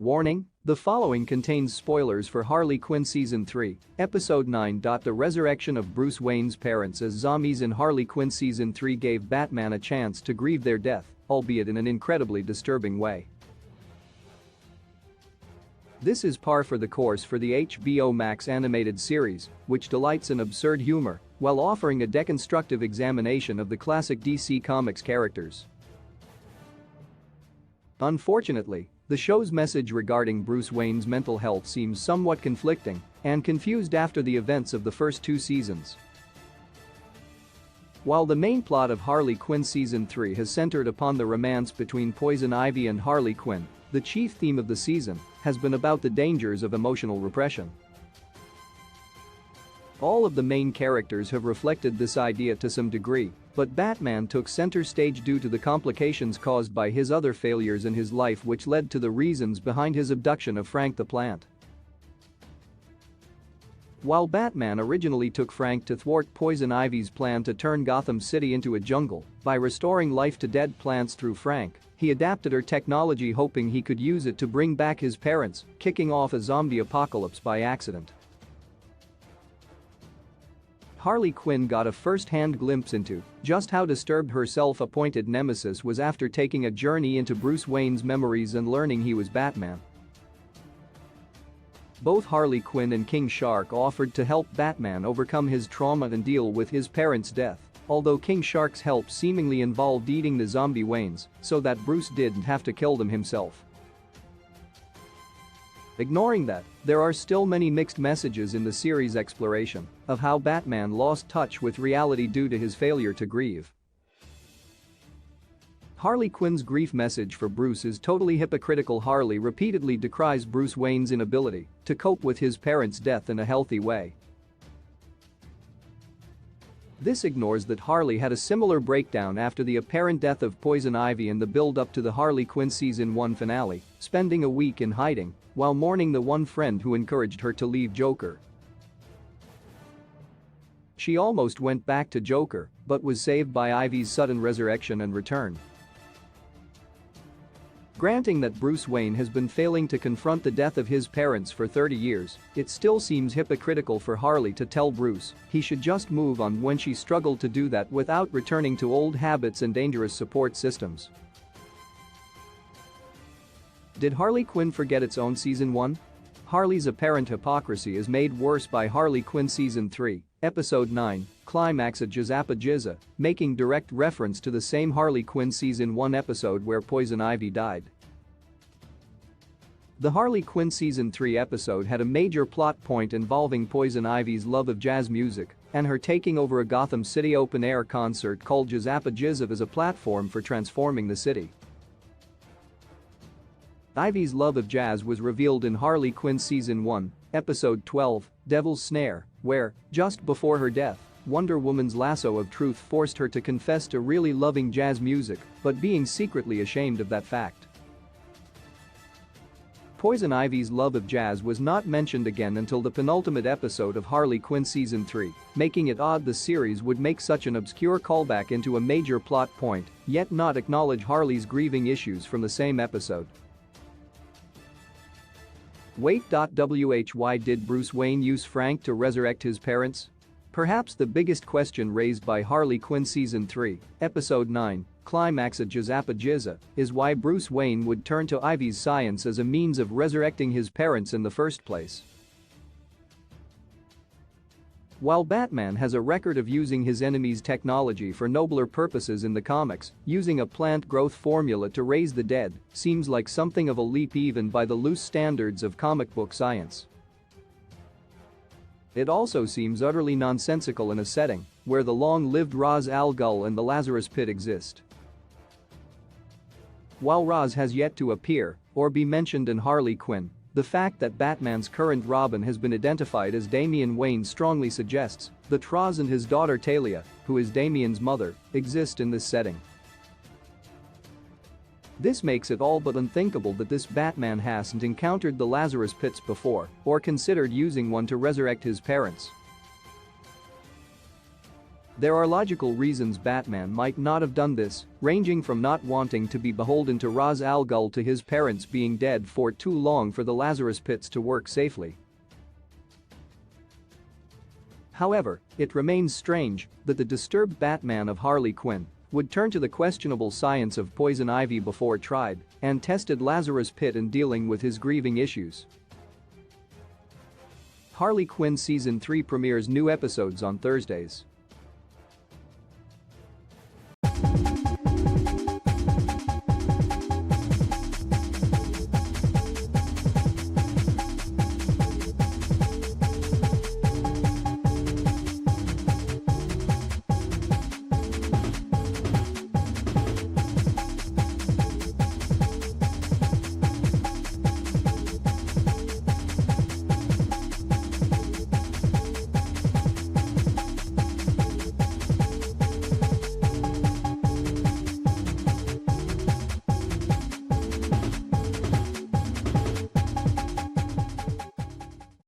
Warning: the following contains spoilers for Harley Quinn Season 3, Episode 9. The resurrection of Bruce Wayne's parents as zombies in Harley Quinn Season 3 gave Batman a chance to grieve their death, albeit in an incredibly disturbing way. This is par for the course for the HBO Max animated series, which delights in absurd humor while offering a deconstructive examination of the classic DC Comics characters. Unfortunately, the show's message regarding Bruce Wayne's mental health seems somewhat conflicting and confused after the events of the first two seasons. While the main plot of Harley Quinn Season 3 has centered upon the romance between Poison Ivy and Harley Quinn, the chief theme of the season has been about the dangers of emotional repression. All of the main characters have reflected this idea to some degree, but Batman took center stage due to the complications caused by his other failures in his life, which led to the reasons behind his abduction of Frank the Plant. While Batman originally took Frank to thwart Poison Ivy's plan to turn Gotham City into a jungle by restoring life to dead plants through Frank, he adapted her technology hoping he could use it to bring back his parents, kicking off a zombie apocalypse by accident. Harley Quinn got a first-hand glimpse into just how disturbed her self-appointed nemesis was after taking a journey into Bruce Wayne's memories and learning he was Batman. Both Harley Quinn and King Shark offered to help Batman overcome his trauma and deal with his parents' death, although King Shark's help seemingly involved eating the zombie Waynes so that Bruce didn't have to kill them himself. Ignoring that, there are still many mixed messages in the series' exploration of how Batman lost touch with reality due to his failure to grieve. Harley Quinn's grief message for Bruce is totally hypocritical. Harley repeatedly decries Bruce Wayne's inability to cope with his parents' death in a healthy way. This ignores that Harley had a similar breakdown after the apparent death of Poison Ivy in the build-up to the Harley Quinn Season 1 finale, spending a week in hiding while mourning the one friend who encouraged her to leave Joker. She almost went back to Joker, but was saved by Ivy's sudden resurrection and return. Granting that Bruce Wayne has been failing to confront the death of his parents for 30 years, it still seems hypocritical for Harley to tell Bruce he should just move on when she struggled to do that without returning to old habits and dangerous support systems. Did Harley Quinn forget its own Season 1? Harley's apparent hypocrisy is made worse by Harley Quinn Season 3, Episode 9, Climax at Jizappa Jizza, making direct reference to the same Harley Quinn Season 1 episode where Poison Ivy died. The Harley Quinn Season 3 episode had a major plot point involving Poison Ivy's love of jazz music and her taking over a Gotham City open-air concert called Jizappa Jizza as a platform for transforming the city. Ivy's love of jazz was revealed in Harley Quinn Season 1, Episode 12, Devil's Snare, where, just before her death, Wonder Woman's lasso of truth forced her to confess to really loving jazz music but being secretly ashamed of that fact. Poison Ivy's love of jazz was not mentioned again until the penultimate episode of Harley Quinn Season 3, making it odd the series would make such an obscure callback into a major plot point, yet not acknowledge Harley's grieving issues from the same episode. Wait. Why did Bruce Wayne use Frank to resurrect his parents? Perhaps the biggest question raised by Harley Quinn Season 3, Episode 9, Climax at Jizappa Jizza, is why Bruce Wayne would turn to Ivy's science as a means of resurrecting his parents in the first place. While Batman has a record of using his enemy's technology for nobler purposes in the comics, using a plant growth formula to raise the dead seems like something of a leap even by the loose standards of comic book science. It also seems utterly nonsensical in a setting where the long-lived Ra's al Ghul and the Lazarus Pit exist. While Ra's has yet to appear or be mentioned in Harley Quinn, the fact that Batman's current Robin has been identified as Damian Wayne strongly suggests that Ra's and his daughter Talia, who is Damian's mother, exist in this setting. This makes it all but unthinkable that this Batman hasn't encountered the Lazarus Pits before or considered using one to resurrect his parents. There are logical reasons Batman might not have done this, ranging from not wanting to be beholden to Ra's al Ghul to his parents being dead for too long for the Lazarus pits to work safely. However, it remains strange that the disturbed Batman of Harley Quinn would turn to the questionable science of poison ivy before tried and tested Lazarus Pit in dealing with his grieving issues. Harley Quinn Season 3 premieres new episodes on Thursdays.